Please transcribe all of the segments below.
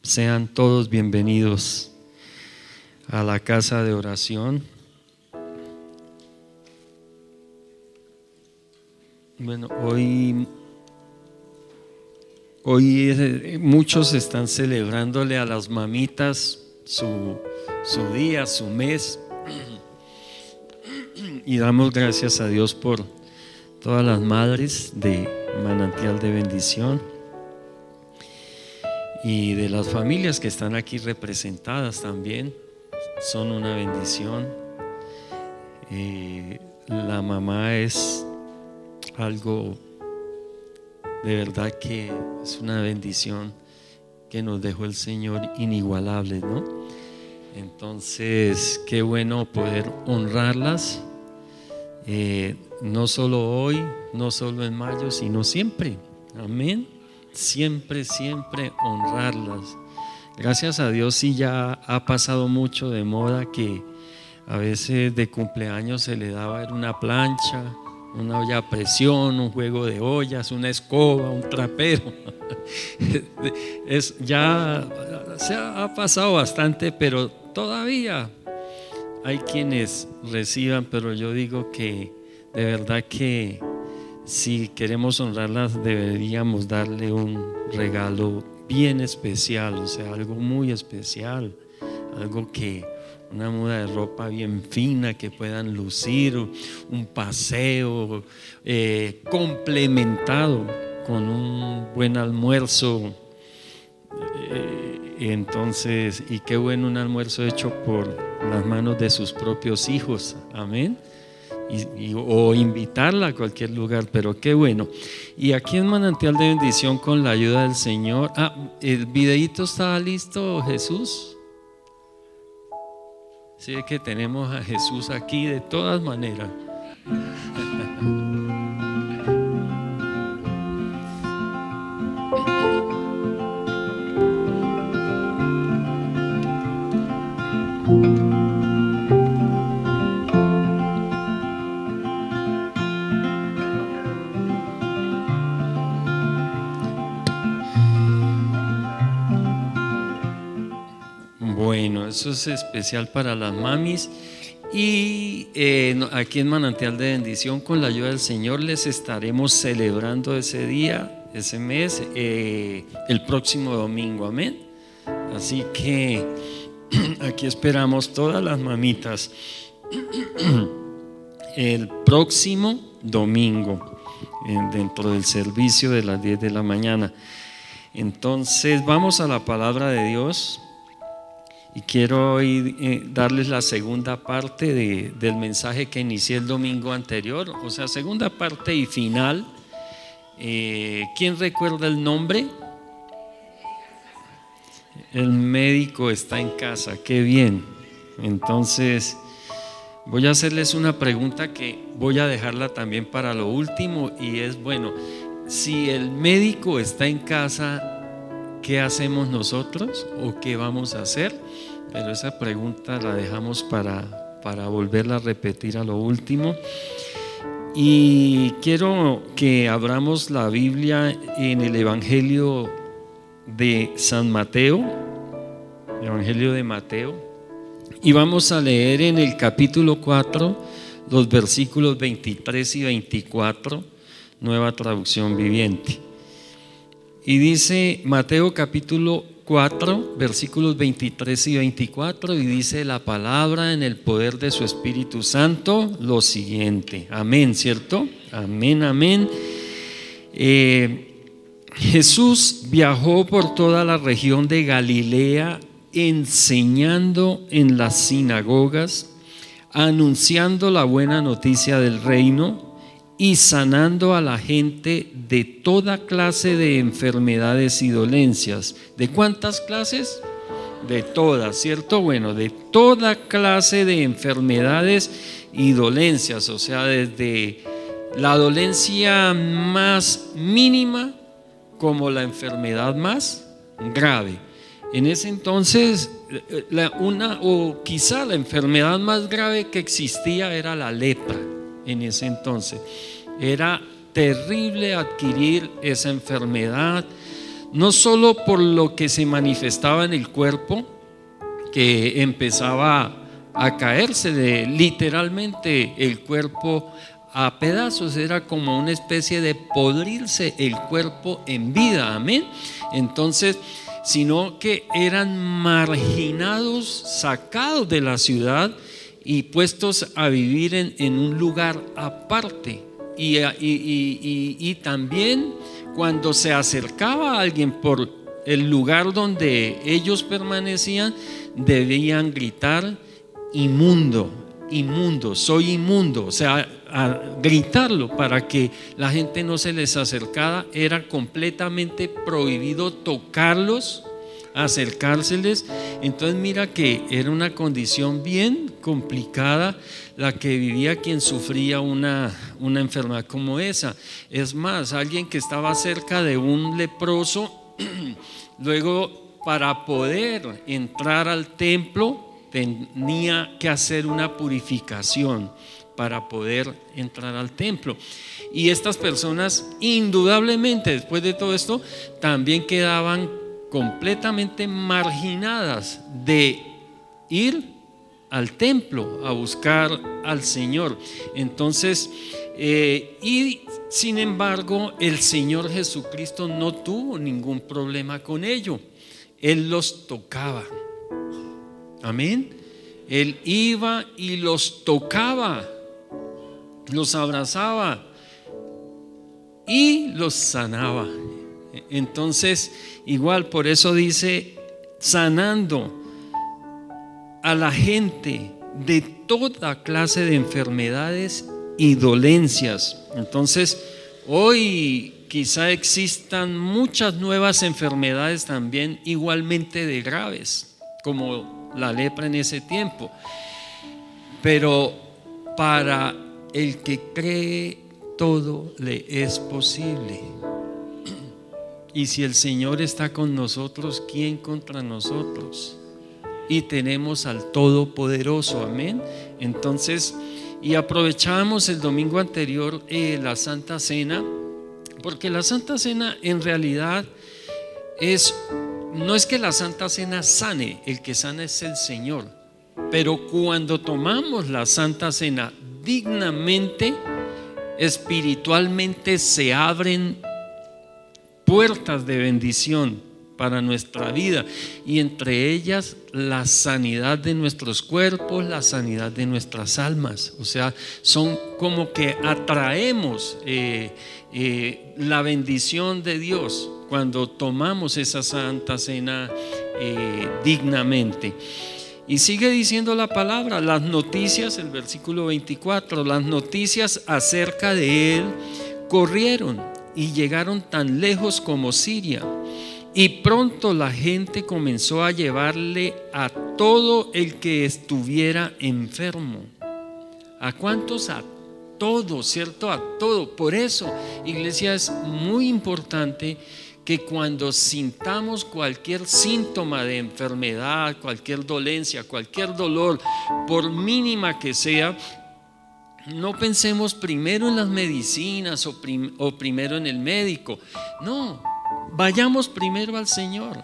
Sean todos bienvenidos a la casa de oración. Bueno, hoy muchos están celebrándole a las mamitas su día, su mes, y damos gracias a Dios por todas las madres de Manantial de Bendición y de las familias que están aquí representadas también. Son una bendición. La mamá es algo de verdad que es una bendición que nos dejó el Señor, inigualable, ¿no? Entonces, qué bueno poder honrarlas, no solo hoy, no solo en mayo, sino siempre. Amén. Siempre, siempre honrarlas. Gracias a Dios, sí, ya ha pasado mucho de moda que a veces de cumpleaños se le daba una plancha, una olla a presión, un juego de ollas, una escoba, un trapero. Ya se ha pasado bastante, pero todavía hay quienes reciban. Pero yo digo que de verdad que si queremos honrarlas, deberíamos darle un regalo bien especial, o sea, algo muy especial, algo que una muda de ropa bien fina que puedan lucir, un paseo complementado con un buen almuerzo. Entonces, y qué bueno un almuerzo hecho por las manos de sus propios hijos. Amén. O invitarla a cualquier lugar, pero qué bueno. Y aquí en Manantial de Bendición, con la ayuda del Señor, el videíto está listo, Jesús. Sí, que tenemos a Jesús aquí de todas maneras. Bueno, eso es especial para las mamis. Y aquí en Manantial de Bendición, con la ayuda del Señor, les estaremos celebrando ese día, ese mes, el próximo domingo. Amén. Así que aquí esperamos todas las mamitas el próximo domingo, dentro del servicio de las 10 de la mañana. Entonces vamos a la palabra de Dios. Y quiero hoy darles la segunda parte del mensaje que inicié el domingo anterior, o sea, segunda parte y final. ¿Quién recuerda el nombre? El médico está en casa. Qué bien. Entonces voy a hacerles una pregunta que voy a dejarla también para lo último, y es, bueno, si el médico está en casa, ¿qué hacemos nosotros o qué vamos a hacer? Pero esa pregunta la dejamos para volverla a repetir a lo último. Y quiero que abramos la Biblia en el Evangelio de San Mateo, Evangelio de Mateo, y vamos a leer en el capítulo 4 los versículos 23 y 24, Nueva Traducción Viviente. Y dice Mateo capítulo 4, versículos 23 y 24, y dice la palabra en el poder de su Espíritu Santo lo siguiente. Amén, ¿cierto? Amén, amén. Jesús viajó por toda la región de Galilea, enseñando en las sinagogas, anunciando la buena noticia del reino y sanando a la gente de toda clase de enfermedades y dolencias. ¿De cuántas clases? De todas, ¿cierto? Bueno, de toda clase de enfermedades y dolencias, o sea, desde la dolencia más mínima como la enfermedad más grave. En ese entonces, quizá la enfermedad más grave que existía era la lepra. En ese entonces era terrible adquirir esa enfermedad. no solo por lo que se manifestaba en el cuerpo, que empezaba a caerse literalmente el cuerpo a pedazos, era como una especie de podrirse el cuerpo en vida, amén. Entonces, sino que eran marginados, sacados de la ciudad y puestos a vivir en un lugar aparte. Y también cuando se acercaba a alguien por el lugar donde ellos permanecían, debían gritar: inmundo, inmundo, soy inmundo. O sea, a gritarlo para que la gente no se les acercara. Era completamente prohibido tocarlos, acercárseles. Entonces mira que era una condición bien complicada la que vivía quien sufría una enfermedad como esa. Es más, alguien que estaba cerca de un leproso, luego para poder entrar al templo tenía que hacer una purificación para poder entrar al templo. Y estas personas, indudablemente, después de todo esto, también quedaban completamente marginadas de ir al templo a buscar al Señor. Entonces, y sin embargo, el Señor Jesucristo no tuvo ningún problema con ello. Él los tocaba. Amén. Él iba y los tocaba, los abrazaba y los sanaba. Entonces, igual, por eso dice: sanando a la gente de toda clase de enfermedades y dolencias. Entonces, hoy quizá existan muchas nuevas enfermedades también igualmente de graves, como la lepra en ese tiempo. Pero para el que cree, todo le es posible. Y si el Señor está con nosotros, ¿quién contra nosotros? Y tenemos al Todopoderoso, amén. Entonces, y aprovechamos el domingo anterior la Santa Cena, porque la Santa Cena en realidad no es que la Santa Cena sane, el que sana es el Señor. Pero cuando tomamos la Santa Cena dignamente, espiritualmente se abren puertas de bendición para nuestra vida, y entre ellas la sanidad de nuestros cuerpos, la sanidad de nuestras almas. O sea, son como que atraemos la bendición de Dios cuando tomamos esa Santa Cena dignamente. Y sigue diciendo la palabra, las noticias, el versículo 24, las noticias acerca de él corrieron y llegaron tan lejos como Siria. Y pronto la gente comenzó a llevarle a todo el que estuviera enfermo. ¿A cuántos? A todos, ¿cierto? A todo. Por eso, iglesia, es muy importante que cuando sintamos cualquier síntoma de enfermedad, cualquier dolencia, cualquier dolor, por mínima que sea, no pensemos primero en las medicinas o primero en el médico. No, vayamos primero al Señor.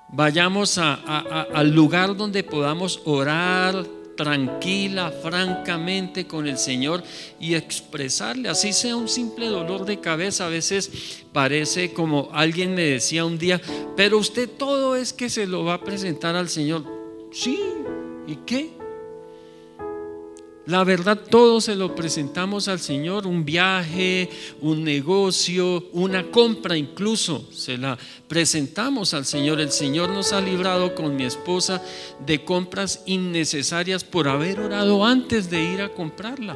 Vayamos al lugar donde podamos orar tranquila, francamente con el Señor y expresarle, así sea un simple dolor de cabeza. A veces parece, como alguien me decía un día: pero usted todo es que se lo va a presentar al Señor. Sí, ¿y qué? La verdad, todo se lo presentamos al Señor. Un viaje, un negocio, una compra incluso, se la presentamos al Señor. El Señor nos ha librado con mi esposa de compras innecesarias por haber orado antes de ir a comprarla.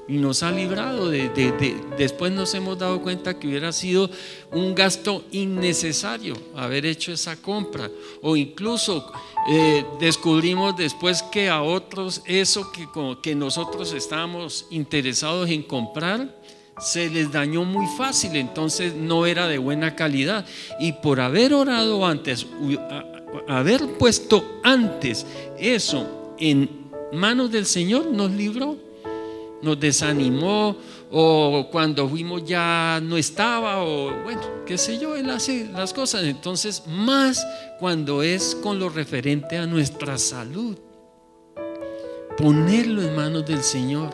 Y nos ha librado después nos hemos dado cuenta que hubiera sido un gasto innecesario haber hecho esa compra. O incluso descubrimos después que a otros eso que nosotros estábamos interesados en comprar se les dañó muy fácil, entonces no era de buena calidad. Y por haber orado antes, haber puesto antes eso en manos del Señor, nos libró. nos desanimó, o cuando fuimos ya no estaba, o bueno, qué sé yo, Él hace las cosas. Entonces, más cuando es con lo referente a nuestra salud, ponerlo en manos del Señor.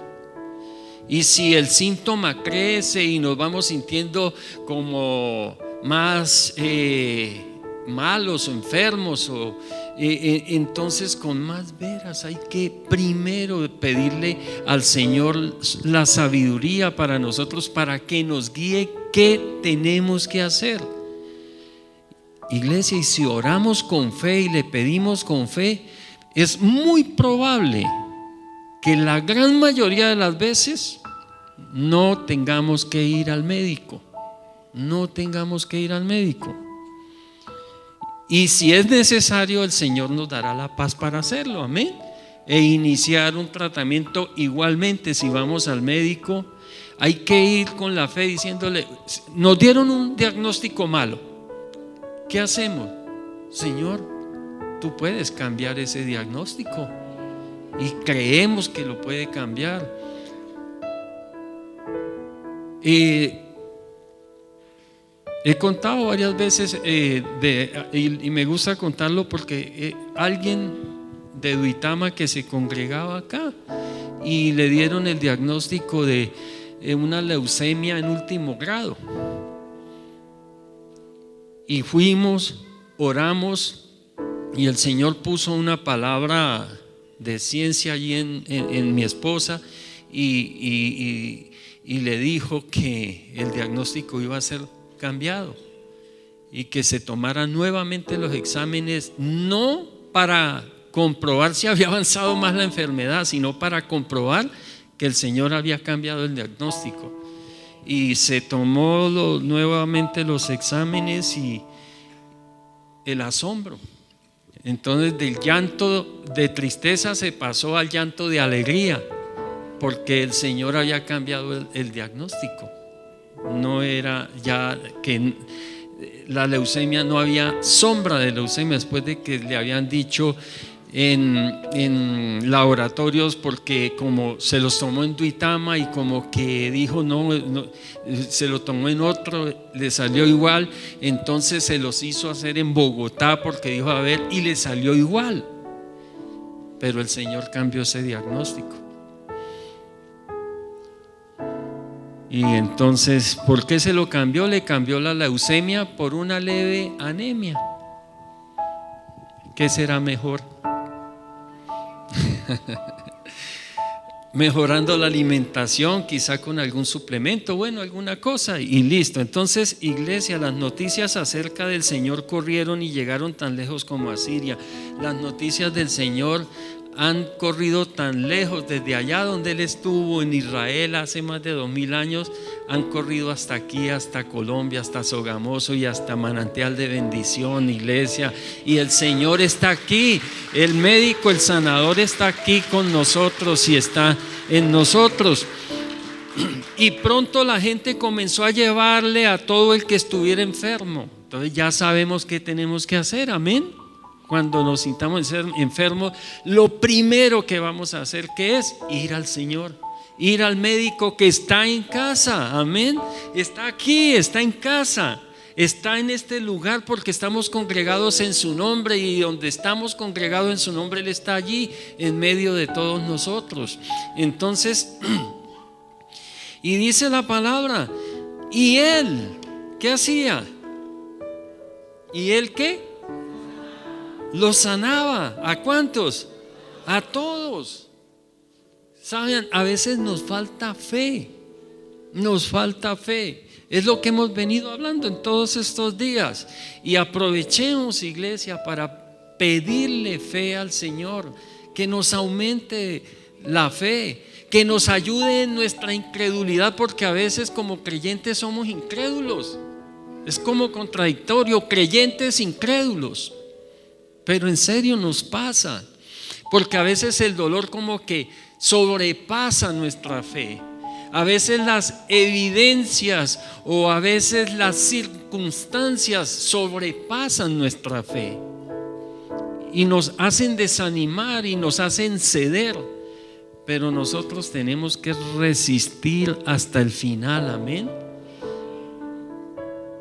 Y si el síntoma crece y nos vamos sintiendo como más malos o enfermos, entonces con más veras hay que primero pedirle al Señor la sabiduría para nosotros, para que nos guíe qué tenemos que hacer. Iglesia, y si oramos con fe y le pedimos con fe, es muy probable que la gran mayoría de las veces no tengamos que ir al médico. No tengamos que ir al médico. Y si es necesario, el Señor nos dará la paz para hacerlo, amén. E iniciar un tratamiento. Igualmente, si vamos al médico, hay que ir con la fe diciéndole: nos dieron un diagnóstico malo, ¿qué hacemos? Señor, tú puedes cambiar ese diagnóstico, y creemos que lo puede cambiar. He contado varias veces y me gusta contarlo porque alguien de Duitama que se congregaba acá y le dieron el diagnóstico de una leucemia en último grado, y fuimos, oramos, y el Señor puso una palabra de ciencia allí en mi esposa, y le dijo que el diagnóstico iba a ser cambiado y que se tomaran nuevamente los exámenes, no para comprobar si había avanzado más la enfermedad, sino para comprobar que el Señor había cambiado el diagnóstico. Y se tomó nuevamente los exámenes, y el asombro. Entonces, del llanto de tristeza se pasó al llanto de alegría, porque el Señor había cambiado el diagnóstico. No era ya que la leucemia, no había sombra de leucemia, después de que le habían dicho en laboratorios, porque como se los tomó en Duitama y como que dijo no, se lo tomó en otro, le salió igual, entonces se los hizo hacer en Bogotá porque dijo a ver, y le salió igual. Pero el Señor cambió ese diagnóstico. Y entonces, ¿por qué se lo cambió? Le cambió la leucemia por una leve anemia. ¿Qué será mejor? Mejorando la alimentación, quizá con algún suplemento, bueno, alguna cosa, y listo. Entonces, iglesia, las noticias acerca del Señor corrieron y llegaron tan lejos como a Siria. Las noticias del Señor han corrido tan lejos, desde allá donde Él estuvo en Israel hace más de 2000 años, han corrido hasta aquí, hasta Colombia, hasta Sogamoso y hasta Manantial de Bendición, iglesia. Y el Señor está aquí, el médico, el sanador está aquí con nosotros y está en nosotros. Y pronto la gente comenzó a llevarle a todo el que estuviera enfermo. Entonces ya sabemos qué tenemos que hacer, amén. Cuando nos sintamos enfermos, lo primero que vamos a hacer, ¿qué es? Ir al Señor, ir al médico que está en casa, amén. Está aquí, está en casa, está en este lugar porque estamos congregados en su nombre, y donde estamos congregados en su nombre, Él está allí en medio de todos nosotros. Entonces, y dice la palabra, y Él, ¿qué hacía? ¿Y Él qué? Los sanaba. ¿A cuántos? A todos. Saben, a veces nos falta fe. Nos falta fe. Es lo que hemos venido hablando en todos estos días. Y aprovechemos, iglesia, para pedirle fe al Señor, que nos aumente la fe, que nos ayude en nuestra incredulidad, porque a veces como creyentes somos incrédulos. Es como contradictorio, creyentes incrédulos. Pero en serio nos pasa, porque a veces el dolor como que sobrepasa nuestra fe. A veces las evidencias o a veces las circunstancias sobrepasan nuestra fe y nos hacen desanimar y nos hacen ceder. pero nosotros tenemos que resistir hasta el final, amén.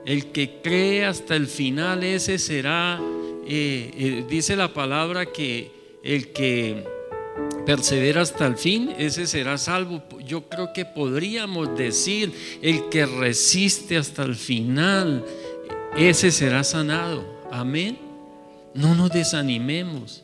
El que cree hasta el final, ese será, dice la palabra que el que persevera hasta el fin, ese será salvo. Yo creo que podríamos decir, el que resiste hasta el final, ese será sanado, amén. No nos desanimemos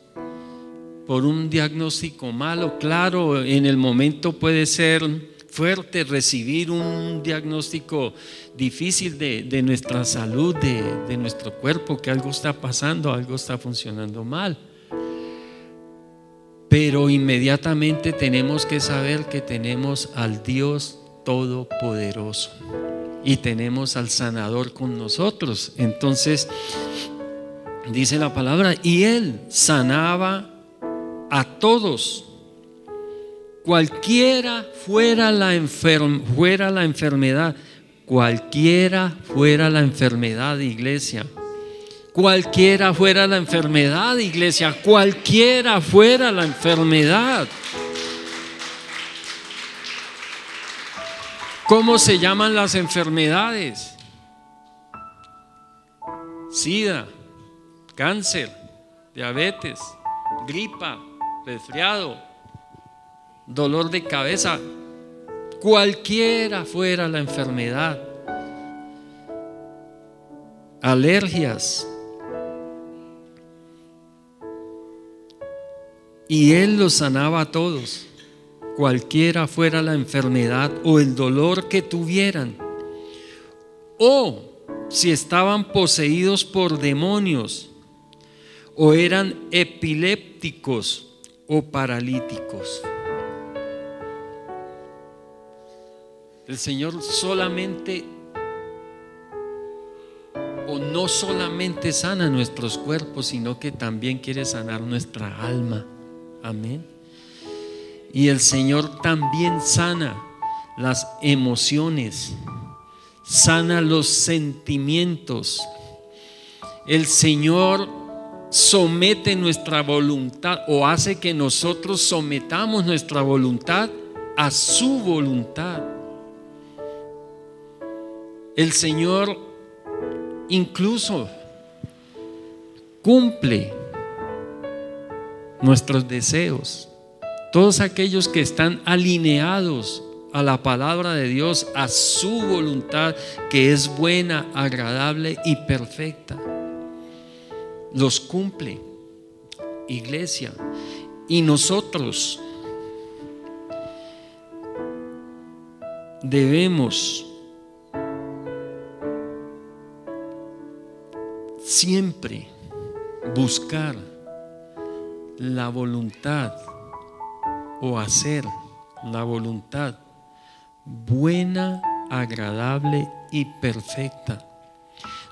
por un diagnóstico malo. Claro, en el momento puede ser fuerte recibir un diagnóstico difícil de nuestra salud, de nuestro cuerpo, que algo está pasando, algo está funcionando mal. Pero inmediatamente tenemos que saber que tenemos al Dios Todopoderoso y tenemos al Sanador con nosotros. Entonces dice la palabra, y Él sanaba a todos, cualquiera fuera la enfermedad, cualquiera fuera la enfermedad, iglesia. Cualquiera fuera la enfermedad, iglesia, cualquiera fuera la enfermedad. ¿Cómo se llaman las enfermedades? SIDA, cáncer, diabetes, gripa, resfriado, dolor de cabeza. Cualquiera fuera la enfermedad. Alergias. Y Él los sanaba a todos, cualquiera fuera la enfermedad o el dolor que tuvieran, o si estaban poseídos por demonios, o eran epilépticos o paralíticos. El Señor solamente, o no solamente sana nuestros cuerpos, sino que también quiere sanar nuestra alma. Amén. Y el Señor también sana las emociones, sana los sentimientos. El Señor somete nuestra voluntad, o hace que nosotros sometamos nuestra voluntad a su voluntad. El Señor incluso cumple nuestros deseos, todos aquellos que están alineados a la palabra de Dios, a su voluntad, que es buena, agradable y perfecta. Los cumple, iglesia. Y nosotros debemos siempre buscar la voluntad, o hacer la voluntad buena, agradable y perfecta.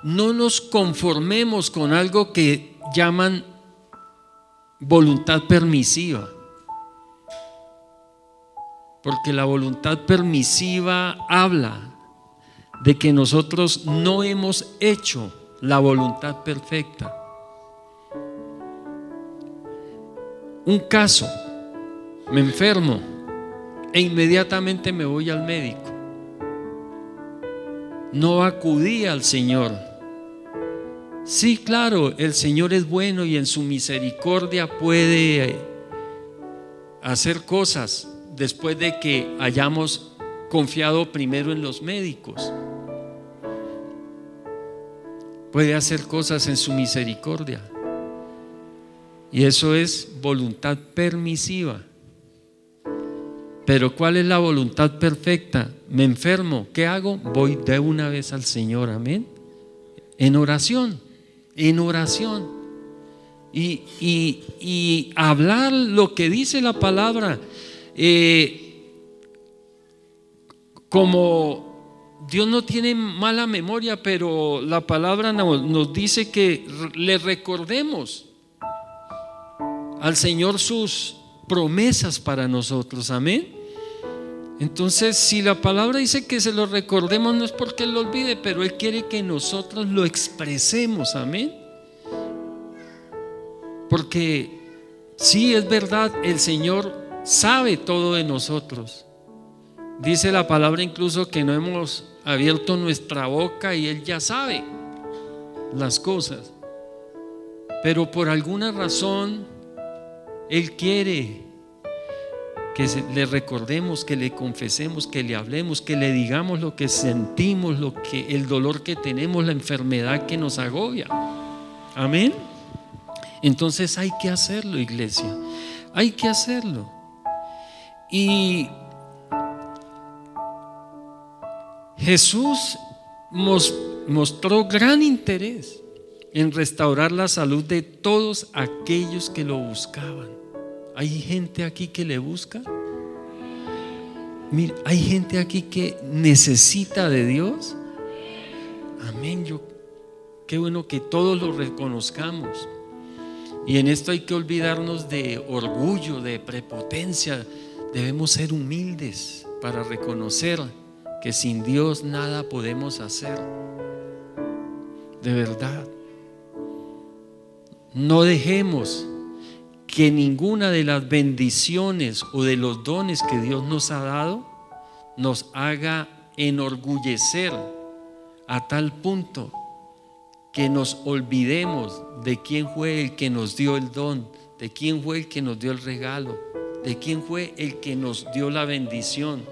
No nos conformemos con algo que llaman voluntad permisiva, porque la voluntad permisiva habla de que nosotros no hemos hecho la voluntad perfecta. Un caso, me enfermo e inmediatamente me voy al médico. No acudí al Señor. Sí, claro, el Señor es bueno y en su misericordia puede hacer cosas después de que hayamos confiado primero en los médicos. Puede hacer cosas en su misericordia. Y eso es voluntad permisiva. Pero ¿cuál es la voluntad perfecta? Me enfermo, ¿qué hago? Voy de una vez al Señor, amén. En oración, en oración. Y hablar lo que dice la palabra. Como Dios no tiene mala memoria, pero la palabra nos dice que le recordemos al Señor sus promesas para nosotros, amén. Entonces, si la palabra dice que se lo recordemos, no es porque Él lo olvide, pero Él quiere que nosotros lo expresemos, amén. Porque sí, es verdad, el Señor sabe todo de nosotros. Dice la palabra incluso que no hemos abierto nuestra boca y Él ya sabe las cosas. Pero por alguna razón Él quiere que le recordemos, que le confesemos, que le hablemos, que le digamos lo que sentimos, el dolor que tenemos, la enfermedad que nos agobia. Amén. Entonces hay que hacerlo, iglesia. Hay que hacerlo. Y Jesús mostró gran interés en restaurar la salud de todos aquellos que lo buscaban. ¿Hay gente aquí que le busca? Mira, hay gente aquí que necesita de Dios. Amén. Qué bueno que todos lo reconozcamos. Y en esto hay que olvidarnos de orgullo, de prepotencia. Debemos ser humildes para reconocer que sin Dios nada podemos hacer. De verdad. No dejemos que ninguna de las bendiciones o de los dones que Dios nos ha dado nos haga enorgullecer a tal punto que nos olvidemos de quién fue el que nos dio el don, de quién fue el que nos dio el regalo, de quién fue el que nos dio la bendición.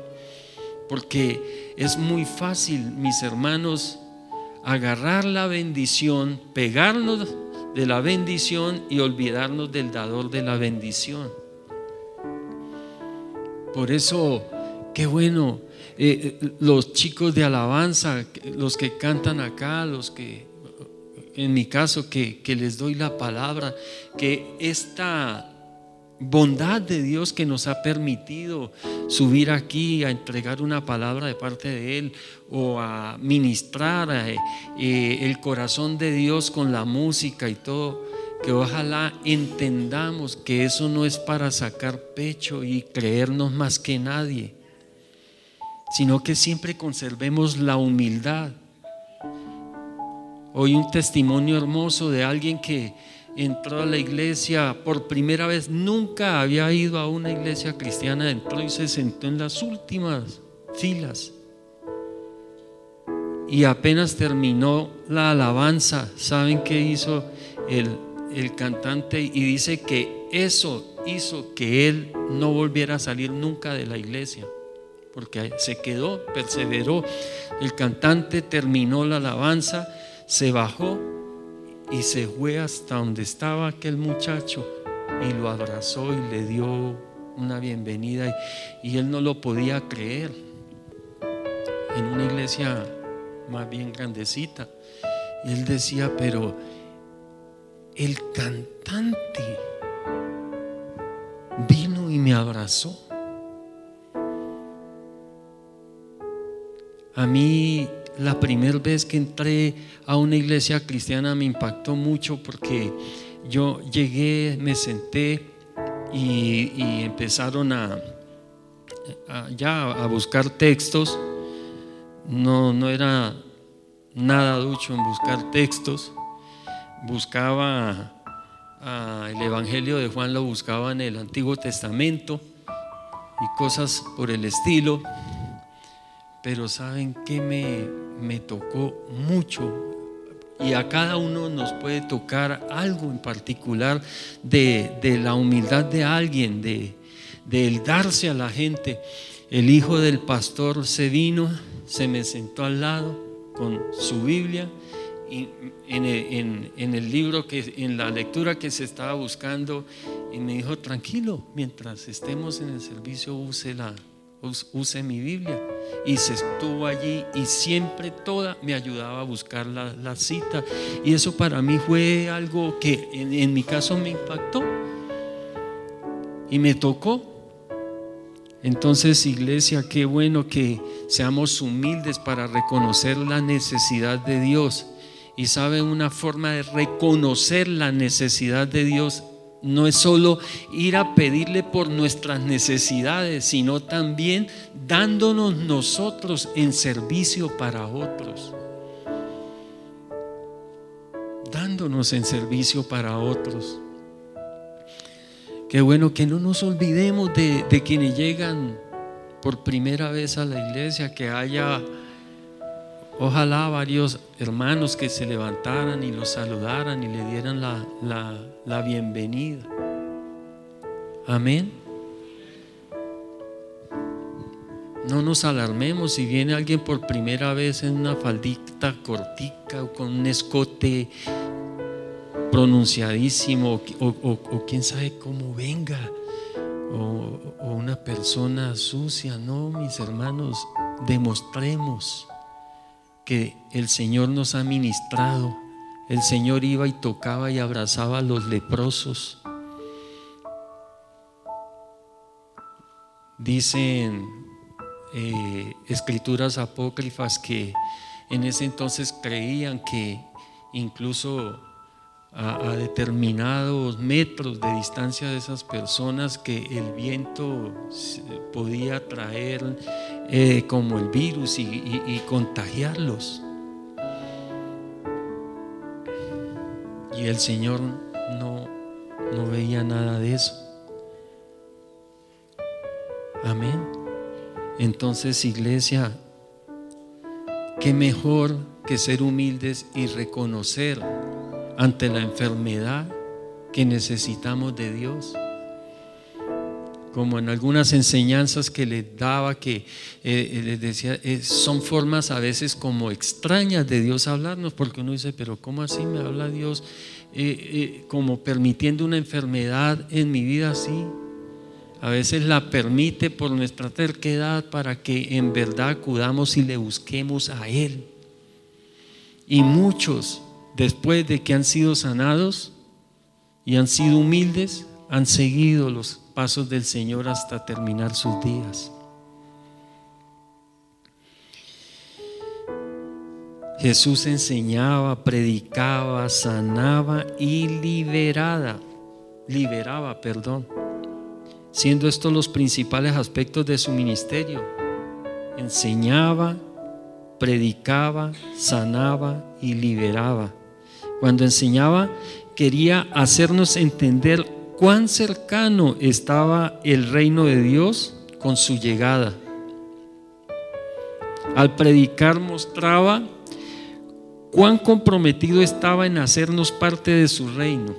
Porque es muy fácil, mis hermanos, agarrar la bendición, pegarnos de la bendición y olvidarnos del dador de la bendición. Por eso, qué bueno, los chicos de alabanza, los que cantan acá, los que, en mi caso, que les doy la palabra, que esta bondad de Dios que nos ha permitido subir aquí a entregar una palabra de parte de Él o a ministrar el corazón de Dios con la música y todo, que ojalá entendamos que eso no es para sacar pecho y creernos más que nadie, sino que siempre conservemos la humildad. Hoy un testimonio hermoso de alguien que entró a la iglesia por primera vez, nunca había ido a una iglesia cristiana, entró y se sentó en las últimas filas y apenas terminó la alabanza, ¿saben qué hizo el cantante? Y dice que eso hizo que él no volviera a salir nunca de la iglesia, porque se quedó, perseveró. El cantante terminó la alabanza, se bajó y se fue hasta donde estaba aquel muchacho y lo abrazó y le dio una bienvenida, y él no lo podía creer, en una iglesia más bien grandecita. Y él decía, pero el cantante vino y me abrazó. A mí la primera vez que entré a una iglesia cristiana me impactó mucho, porque yo llegué, me senté y empezaron a buscar textos. No era nada ducho en buscar textos. Buscaba el Evangelio de Juan, lo buscaba en el Antiguo Testamento y cosas por el estilo. Pero ¿saben qué me tocó mucho? Y a cada uno nos puede tocar algo en particular de la humildad de alguien, de el darse a la gente. El hijo del pastor se vino, se me sentó al lado con su Biblia, y en el libro, en la lectura que se estaba buscando, y me dijo: tranquilo, mientras estemos en el servicio use mi Biblia. Y se estuvo allí y siempre me ayudaba a buscar la cita, y eso para mí fue algo que en mi caso me impactó y me tocó. Entonces, iglesia, qué bueno que seamos humildes para reconocer la necesidad de Dios. Y saben, una forma de reconocer la necesidad de Dios no es solo ir a pedirle por nuestras necesidades, sino también dándonos nosotros en servicio para otros. Dándonos en servicio para otros. Qué bueno que no nos olvidemos de quienes llegan por primera vez a la iglesia, que haya, ojalá, varios hermanos que se levantaran y los saludaran y le dieran la bienvenida. Amén. No nos alarmemos si viene alguien por primera vez en una faldita cortica o con un escote pronunciadísimo o quién sabe cómo venga, o una persona sucia. No, mis hermanos, demostremos que el Señor nos ha ministrado. El Señor iba y tocaba y abrazaba a los leprosos. Dicen escrituras apócrifas que en ese entonces creían que incluso a determinados metros de distancia de esas personas, que el viento podía traer como el virus y contagiarlos. Y el Señor no veía nada de eso. Amén. Entonces, iglesia, qué mejor que ser humildes y reconocer ante la enfermedad que necesitamos de Dios. Como en algunas enseñanzas que les daba, que les decía, son formas a veces como extrañas de Dios hablarnos, porque uno dice, pero ¿cómo así me habla Dios como permitiendo una enfermedad en mi vida así? A veces la permite por nuestra terquedad para que en verdad acudamos y le busquemos a Él. Y muchos, después de que han sido sanados y han sido humildes, han seguido los pasos del Señor hasta terminar sus días. Jesús enseñaba, predicaba, sanaba y liberaba, siendo estos los principales aspectos de su ministerio. Enseñaba, predicaba, sanaba y liberaba. Cuando enseñaba, quería hacernos entender cuán cercano estaba el reino de Dios con su llegada. Al predicar mostraba cuán comprometido estaba en hacernos parte de su reino.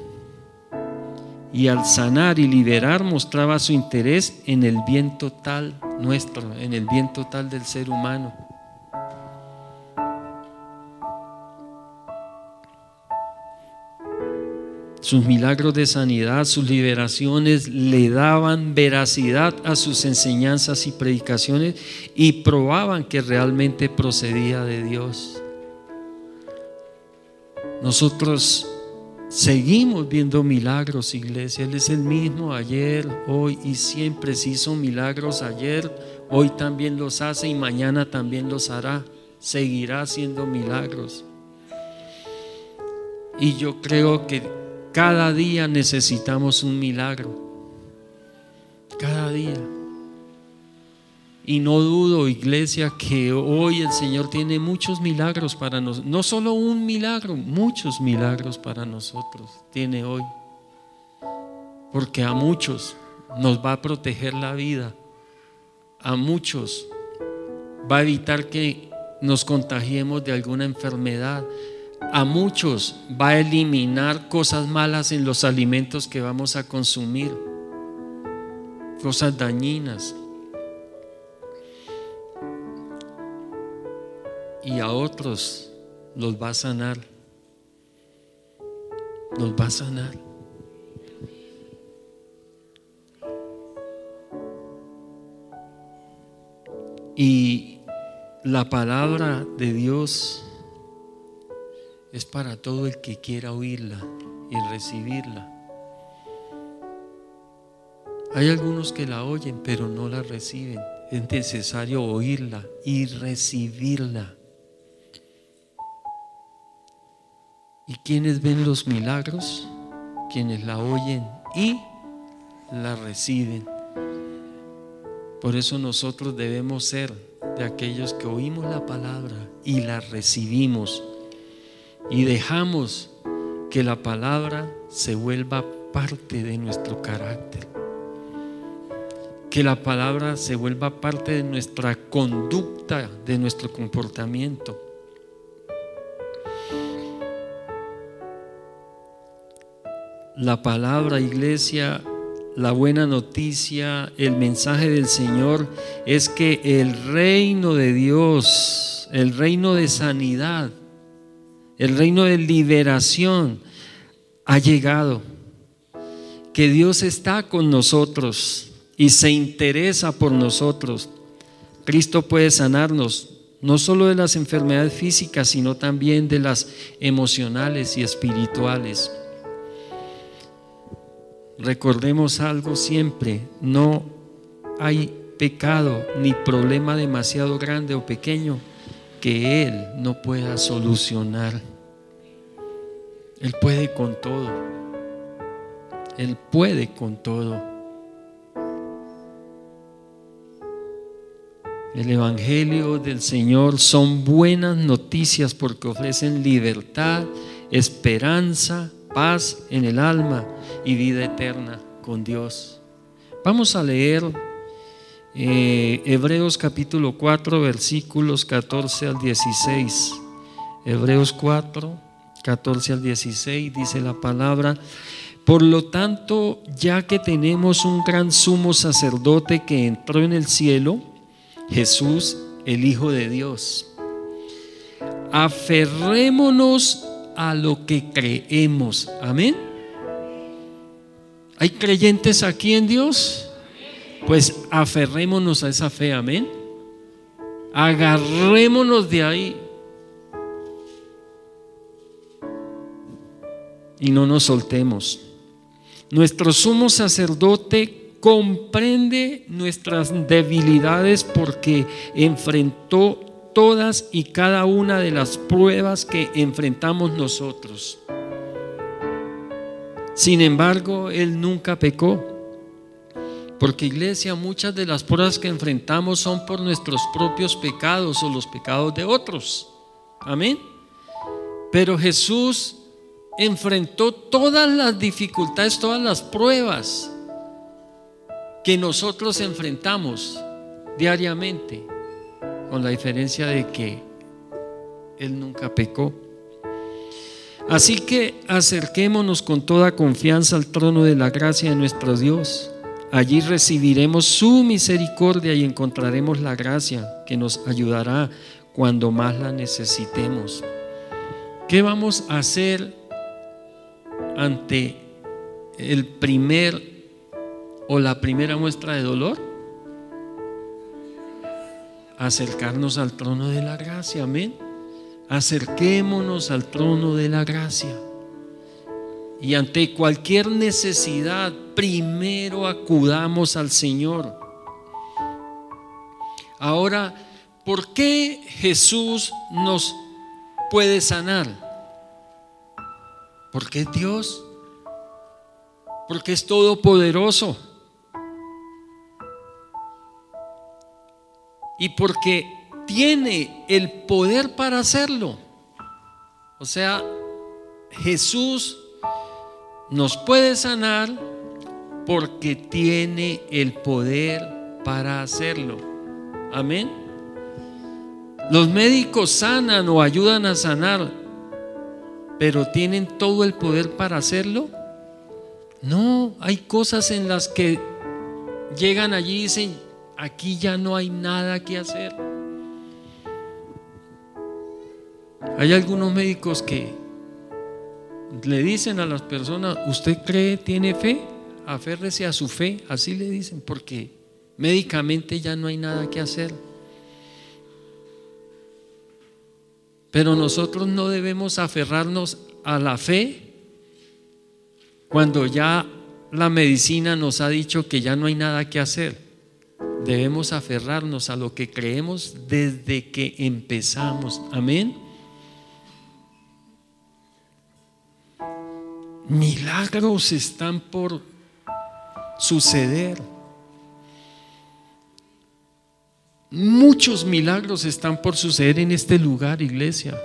Y al sanar y liberar mostraba su interés en el bien total nuestro, en el bien total del ser humano. Sus milagros de sanidad, sus liberaciones le daban veracidad a sus enseñanzas y predicaciones y probaban que realmente procedía de Dios. Nosotros seguimos viendo milagros, iglesia. Él es el mismo ayer, hoy y siempre. Si hizo milagros ayer, hoy también los hace y mañana también los hará. Seguirá haciendo milagros. Y yo creo que cada día necesitamos un milagro. Cada día. Y no dudo, iglesia, que hoy el Señor tiene muchos milagros para nosotros. No solo un milagro, muchos milagros para nosotros tiene hoy. Porque a muchos nos va a proteger la vida. A muchos va a evitar que nos contagiemos de alguna enfermedad. A muchos va a eliminar cosas malas en los alimentos que vamos a consumir, cosas dañinas. Y a otros los va a sanar. Los va a sanar. Y la palabra de Dios es para todo el que quiera oírla y recibirla. Hay algunos que la oyen pero no la reciben. Es necesario oírla y recibirla. ¿Y quiénes ven los milagros? Quienes la oyen y la reciben. Por eso nosotros debemos ser de aquellos que oímos la palabra y la recibimos y dejamos que la palabra se vuelva parte de nuestro carácter. Que la palabra se vuelva parte de nuestra conducta, de nuestro comportamiento. La palabra, iglesia, la buena noticia, el mensaje del Señor es que el reino de Dios, el reino de sanidad, el reino de liberación ha llegado. Que Dios está con nosotros y se interesa por nosotros. Cristo puede sanarnos no solo de las enfermedades físicas, sino también de las emocionales y espirituales. Recordemos algo siempre: no hay pecado ni problema demasiado grande o pequeño que Él no pueda solucionar. Él puede con todo. Él puede con todo. El Evangelio del Señor son buenas noticias porque ofrecen libertad, esperanza, paz en el alma y vida eterna con Dios. Vamos a leer Hebreos capítulo 4 versículos 14 al 16. Hebreos 4, 14 al 16 dice la palabra: por lo tanto, ya que tenemos un gran sumo sacerdote que entró en el cielo, Jesús, el Hijo de Dios, aferrémonos a lo que creemos. Amén. ¿Hay creyentes aquí en Dios? Pues aferrémonos a esa fe. Amén. Agarrémonos de ahí y no nos soltemos. Nuestro sumo sacerdote comprende nuestras debilidades porque enfrentó todas y cada una de las pruebas que enfrentamos nosotros. Sin embargo, Él nunca pecó. Porque, iglesia, muchas de las pruebas que enfrentamos son por nuestros propios pecados o los pecados de otros. Amén. Pero Jesús enfrentó todas las dificultades, todas las pruebas que nosotros enfrentamos diariamente, con la diferencia de que Él nunca pecó. Así que acerquémonos con toda confianza al trono de la gracia de nuestro Dios. Allí recibiremos su misericordia y encontraremos la gracia que nos ayudará cuando más la necesitemos. ¿Qué vamos a hacer ante el primer o la primera muestra de dolor? Acercarnos al trono de la gracia. Amén. Acerquémonos al trono de la gracia. Y ante cualquier necesidad, primero acudamos al Señor. Ahora, ¿por qué Jesús nos puede sanar? Porque es Dios, porque es todopoderoso y porque tiene el poder para hacerlo. O sea, Jesús nos puede sanar porque tiene el poder para hacerlo. Amén. Los médicos sanan o ayudan a sanar, pero ¿tienen todo el poder para hacerlo? No, hay cosas en las que llegan allí y dicen: aquí ya no hay nada que hacer. Hay algunos médicos que le dicen a las personas: ¿usted cree, tiene fe? Aférrese a su fe. Así le dicen, porque médicamente ya no hay nada que hacer. Pero nosotros no debemos aferrarnos a la fe cuando ya la medicina nos ha dicho que ya no hay nada que hacer. Debemos aferrarnos a lo que creemos desde que empezamos. Amén. Milagros están por suceder. Muchos milagros están por suceder en este lugar, iglesia.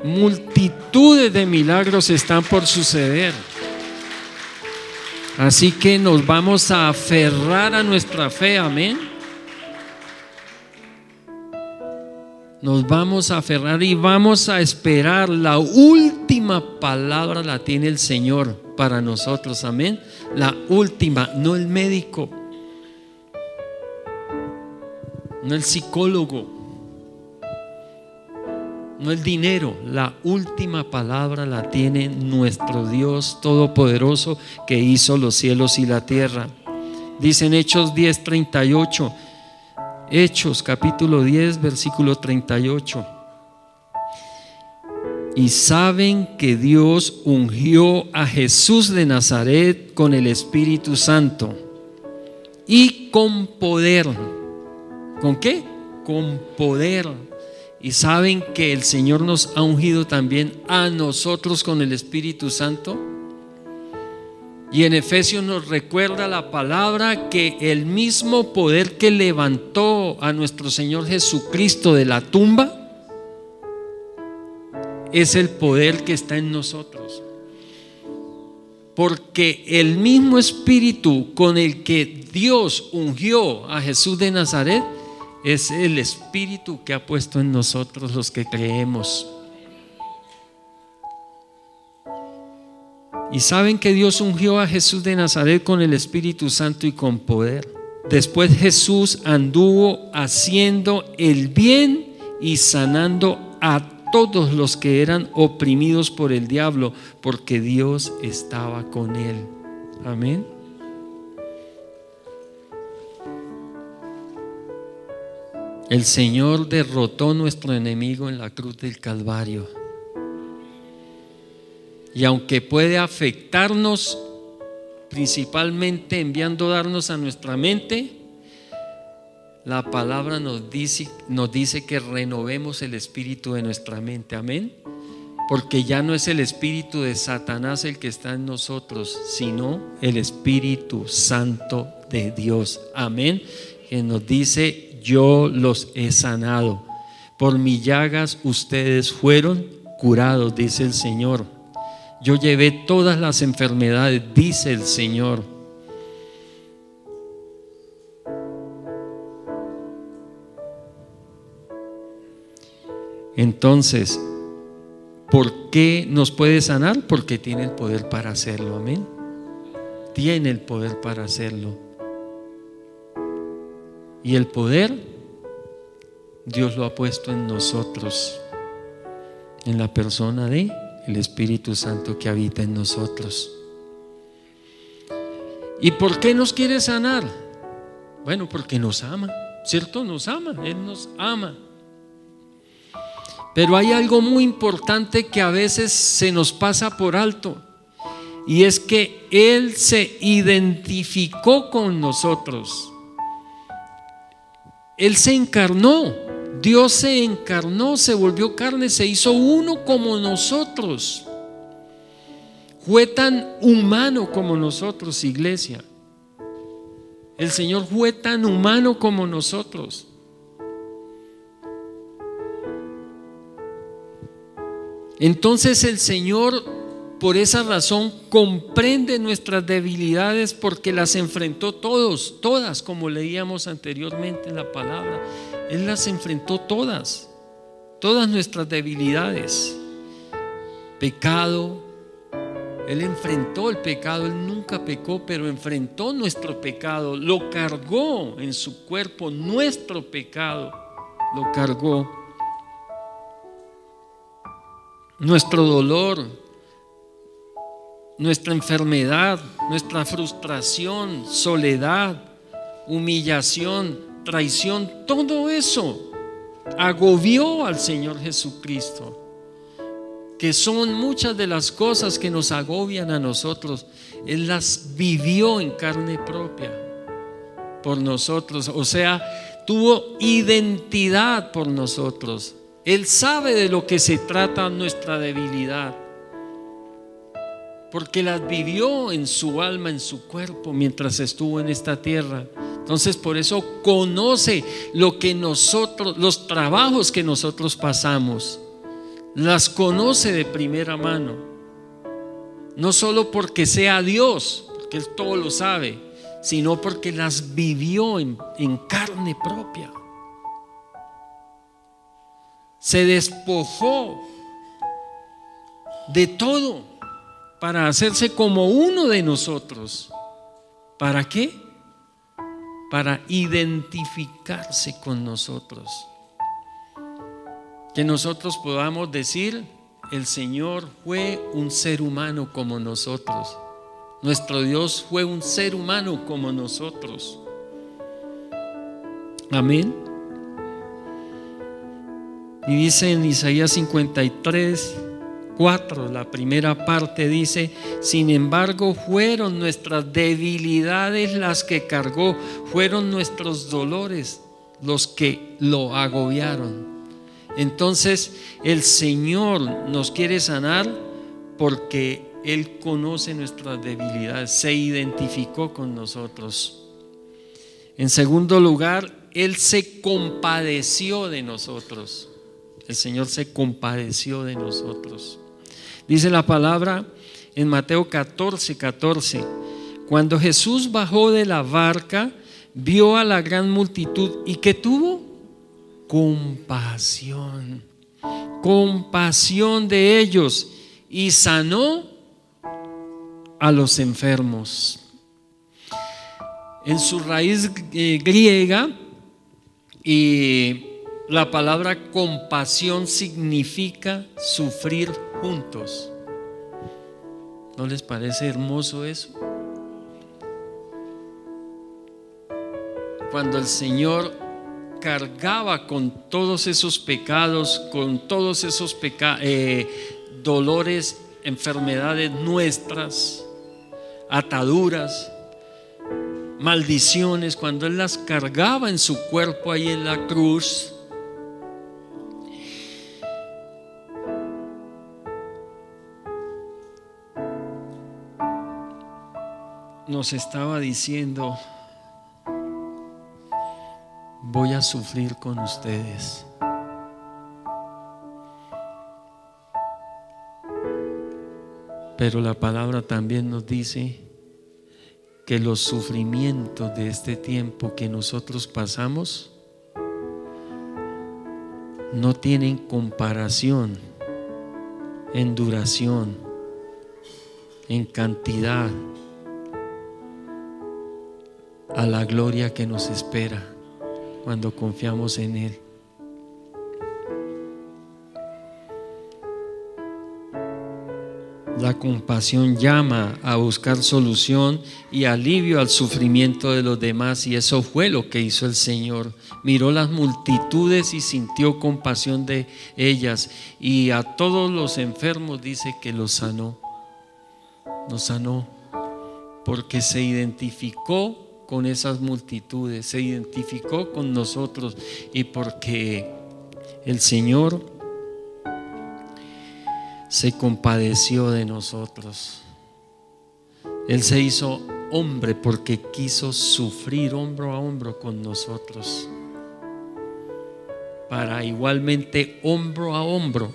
Multitudes de milagros están por suceder. Así que nos vamos a aferrar a nuestra fe, amén. Nos vamos a aferrar y vamos a esperar. La última palabra la tiene el Señor para nosotros, amén. La última, no el médico, no el psicólogo, no el dinero. La última palabra la tiene nuestro Dios Todopoderoso, que hizo los cielos y la tierra. Dice en Hechos 10:38, Hechos capítulo 10 versículo 38: y saben que Dios ungió a Jesús de Nazaret con el Espíritu Santo y con poder. ¿Con qué? Con poder. Y saben que el Señor nos ha ungido también a nosotros con el Espíritu Santo. Y en Efesios nos recuerda la palabra que el mismo poder que levantó a nuestro Señor Jesucristo de la tumba es el poder que está en nosotros. Porque el mismo Espíritu con el que Dios ungió a Jesús de Nazaret es el Espíritu que ha puesto en nosotros los que creemos. Y saben que Dios ungió a Jesús de Nazaret con el Espíritu Santo y con poder. Después Jesús anduvo haciendo el bien y sanando a todos los que eran oprimidos por el diablo, porque Dios estaba con él. Amén. El Señor derrotó a nuestro enemigo en la cruz del Calvario. Y aunque puede afectarnos, principalmente enviando darnos a nuestra mente, la palabra nos dice que renovemos el espíritu de nuestra mente, amén. Porque ya no es el espíritu de Satanás el que está en nosotros, sino el Espíritu Santo de Dios, amén. Que nos dice: yo los he sanado, por mis llagas ustedes fueron curados, dice el Señor. Yo llevé todas las enfermedades, dice el Señor. Entonces, ¿por qué nos puede sanar? Porque tiene el poder para hacerlo, amén. Tiene el poder para hacerlo. Y el poder Dios lo ha puesto en nosotros, en la persona de el Espíritu Santo que habita en nosotros. ¿Y por qué nos quiere sanar? Bueno, porque nos ama, ¿cierto? Nos ama, Él nos ama. Pero hay algo muy importante que a veces se nos pasa por alto, y es que Él se identificó con nosotros. Él se encarnó. Dios se encarnó, se volvió carne, se hizo uno como nosotros. Fue tan humano como nosotros, iglesia. El Señor fue tan humano como nosotros. Entonces el Señor, por esa razón, comprende nuestras debilidades, porque las enfrentó todas, como leíamos anteriormente en la palabra. Él las enfrentó todas nuestras debilidades. Pecado, Él enfrentó el pecado. Él nunca pecó, pero enfrentó nuestro pecado. Lo cargó en su cuerpo, nuestro pecado lo cargó. Nuestro dolor, nuestra enfermedad, nuestra frustración, soledad, humillación, traición, todo eso agobió al Señor Jesucristo, que son muchas de las cosas que nos agobian a nosotros. Él las vivió en carne propia por nosotros, o sea, tuvo identidad por nosotros. Él sabe de lo que se trata nuestra debilidad, porque las vivió en su alma, en su cuerpo, mientras estuvo en esta tierra. Entonces, por eso conoce lo que nosotros, los trabajos que nosotros pasamos, las conoce de primera mano. No solo porque sea Dios, porque Él todo lo sabe, sino porque las vivió en carne propia. Se despojó de todo para hacerse como uno de nosotros. ¿Para qué? Para identificarse con nosotros. Que nosotros podamos decir: el Señor fue un ser humano como nosotros. Nuestro Dios fue un ser humano como nosotros. Amén. Y dice en Isaías 53:4, la primera parte dice: sin embargo, fueron nuestras debilidades las que cargó, fueron nuestros dolores los que lo agobiaron. Entonces el Señor nos quiere sanar porque Él conoce nuestras debilidades, se identificó con nosotros. En segundo lugar, Él se compadeció de nosotros. El Señor se compadeció de nosotros. Dice la palabra en Mateo 14:14: cuando Jesús bajó de la barca, vio a la gran multitud y ¿qué tuvo? Compasión de ellos y sanó a los enfermos. En su raíz griega, y la palabra compasión significa sufrir juntos. ¿No les parece hermoso eso? Cuando el Señor cargaba con todos esos pecados, con todos esos dolores, enfermedades nuestras, ataduras, maldiciones, cuando Él las cargaba en su cuerpo ahí en la cruz, nos estaba diciendo: voy a sufrir con ustedes. Pero la palabra también nos dice que los sufrimientos de este tiempo que nosotros pasamos no tienen comparación en duración, en cantidad, a la gloria que nos espera cuando confiamos en Él. La compasión llama a buscar solución y alivio al sufrimiento de los demás, y eso fue lo que hizo el Señor. Miró las multitudes y sintió compasión de ellas, y a todos los enfermos dice que los sanó. Nos sanó porque se identificó con esas multitudes, se identificó con nosotros, y porque el Señor se compadeció de nosotros. Él se hizo hombre porque quiso sufrir hombro a hombro con nosotros, para igualmente hombro a hombro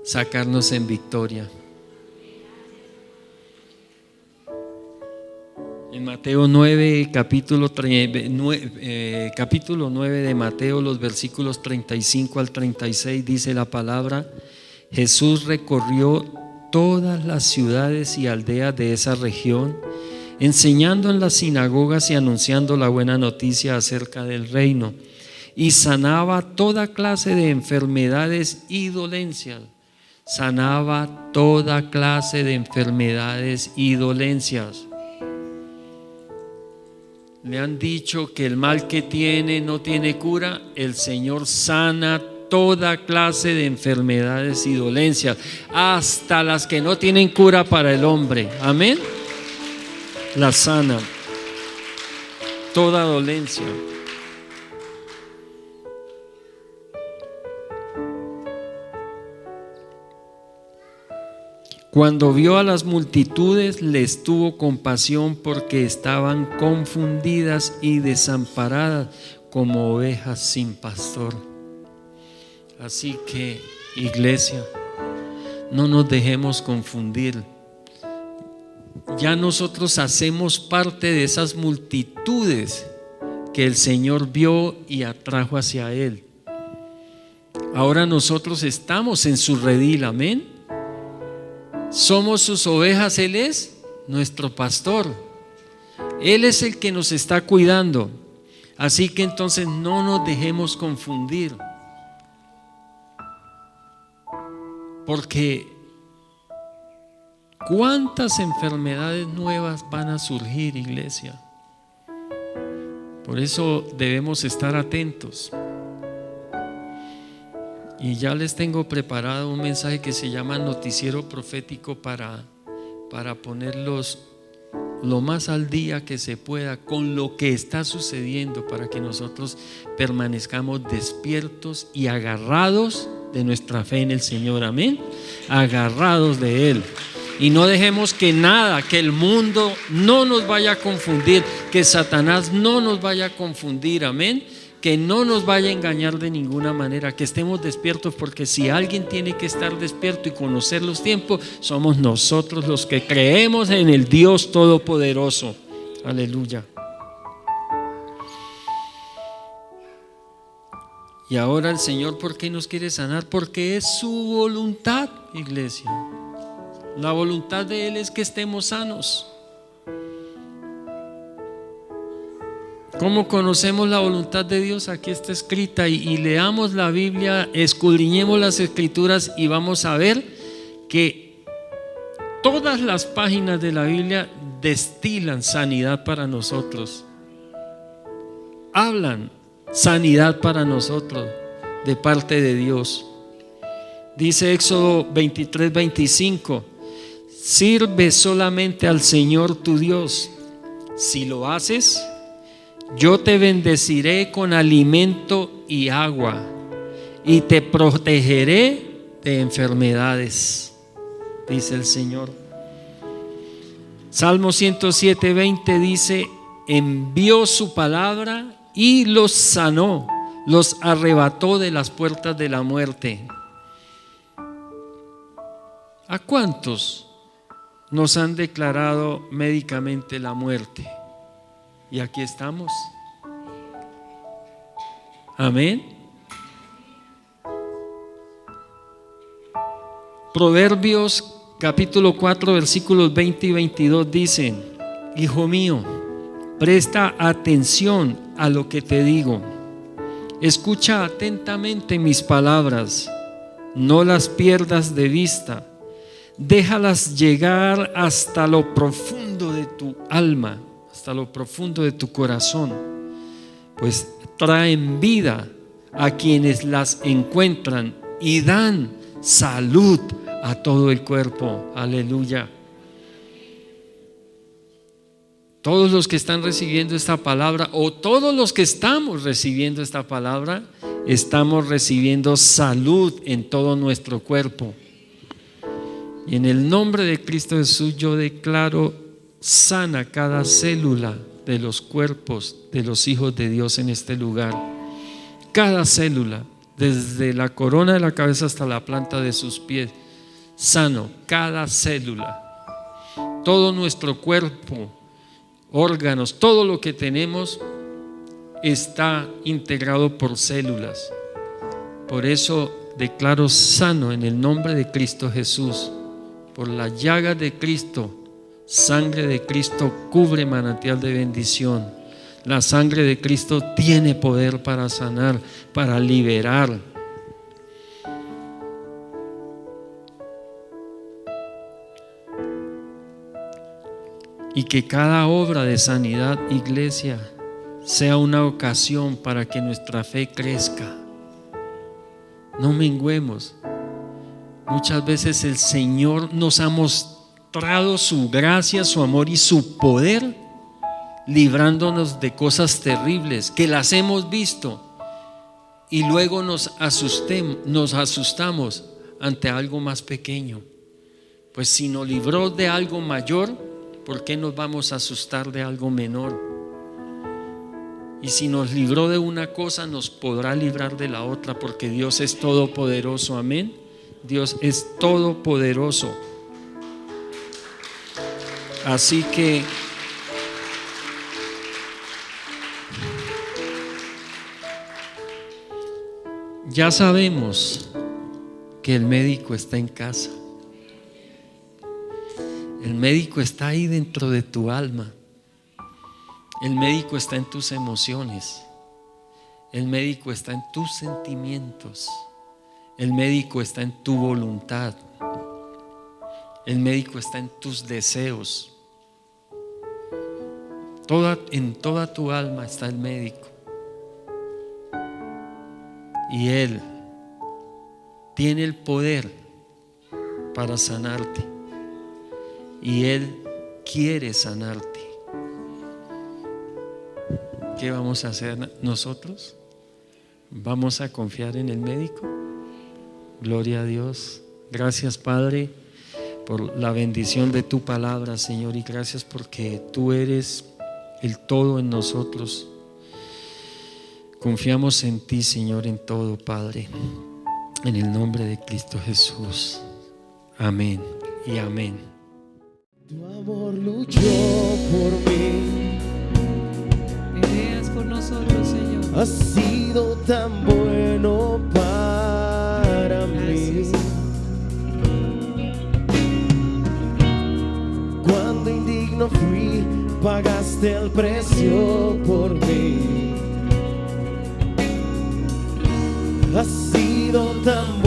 sacarnos en victoria. En Mateo 9, capítulo 9 de Mateo, los versículos 35 al 36, dice la palabra: Jesús recorrió todas las ciudades y aldeas de esa región, enseñando en las sinagogas y anunciando la buena noticia acerca del reino, y sanaba toda clase de enfermedades y dolencias. Sanaba toda clase de enfermedades y dolencias. Le han dicho que el mal que tiene no tiene cura. El Señor sana toda clase de enfermedades y dolencias, hasta las que no tienen cura para el hombre. Amén. La sana, toda dolencia. Cuando vio a las multitudes, les tuvo compasión porque estaban confundidas y desamparadas como ovejas sin pastor. Así que, iglesia, no nos dejemos confundir. ya nosotros hacemos parte de esas multitudes que el Señor vio y atrajo hacia Él. Ahora nosotros estamos en su redil, amén. Somos sus ovejas, Él es nuestro pastor. Él es el que nos está cuidando. Así que entonces no nos dejemos confundir. Porque ¿cuántas enfermedades nuevas van a surgir, iglesia? Por eso debemos estar atentos. Y ya les tengo preparado un mensaje que se llama Noticiero Profético para ponerlos lo más al día que se pueda con lo que está sucediendo, para que nosotros permanezcamos despiertos y agarrados de nuestra fe en el Señor, amén, agarrados de Él, y no dejemos que nada, que el mundo no nos vaya a confundir, que Satanás no nos vaya a confundir, amén, que no nos vaya a engañar de ninguna manera, que estemos despiertos, porque si alguien tiene que estar despierto y conocer los tiempos, somos nosotros los que creemos en el Dios Todopoderoso. Aleluya. Y ahora el Señor, ¿por qué nos quiere sanar? Porque es su voluntad, iglesia. La voluntad de Él es que estemos sanos. ¿Cómo conocemos la voluntad de Dios? Aquí está escrita, y leamos la Biblia, escudriñemos las Escrituras y vamos a ver que todas las páginas de la Biblia destilan sanidad para nosotros. Hablan sanidad para nosotros de parte de Dios. Dice Éxodo 23:25: sirve solamente al Señor tu Dios. Si lo haces, yo te bendeciré con alimento y agua, y te protegeré de enfermedades, dice el Señor. Salmo 107:20 dice: envió su palabra y los sanó, los arrebató de las puertas de la muerte. ¿A cuántos nos han declarado médicamente la muerte? Y aquí estamos. Amén. Proverbios capítulo 4 versículos 20 y 22 dicen: hijo mío, presta atención a lo que te digo, escucha atentamente mis palabras, no las pierdas de vista, déjalas llegar hasta lo profundo de tu alma, hasta lo profundo de tu corazón, pues traen vida a quienes las encuentran y dan salud a todo el cuerpo. Aleluya. Todos los que están recibiendo esta palabra, o todos los que estamos recibiendo esta palabra, estamos recibiendo salud en todo nuestro cuerpo. Y en el nombre de Cristo Jesús yo declaro sana cada célula de los cuerpos de los hijos de Dios en este lugar. Cada célula, desde la corona de la cabeza hasta la planta de sus pies, sano, cada célula. Todo nuestro cuerpo, órganos, todo lo que tenemos está integrado por células. Por eso declaro sano en el nombre de Cristo Jesús. Por la llaga de Cristo, sangre de Cristo cubre manantial de bendición. La sangre de Cristo tiene poder para sanar, para liberar. Y que cada obra de sanidad, iglesia, sea una ocasión para que nuestra fe crezca. No menguemos. Muchas veces el Señor nos ha mostrado su gracia, su amor y su poder, librándonos de cosas terribles que las hemos visto, y luego nos asustamos ante algo más pequeño. Pues si nos libró de algo mayor, ¿por qué nos vamos a asustar de algo menor? Y si nos libró de una cosa, nos podrá librar de la otra, porque Dios es todopoderoso. Amén. Dios es todopoderoso. Así que ya sabemos que el médico está en casa. El médico está ahí dentro de tu alma. El médico está en tus emociones. El médico está en tus sentimientos. El médico está en tu voluntad. El médico está en tus deseos. En toda tu alma está el médico. Y Él tiene el poder para sanarte. Y Él quiere sanarte. ¿Qué vamos a hacer nosotros? ¿Vamos a confiar en el médico? Gloria a Dios. Gracias, Padre, por la bendición de tu palabra, Señor, y gracias porque tú eres el todo en nosotros. Confiamos en ti, Señor, en todo, Padre, en el nombre de Cristo Jesús. Amén y amén. Tu amor luchó por mí. Peleas por nosotros, Señor. Has sido tan bueno para mí. Cuando indigno fui, pagaste el precio por mí. Has sido tan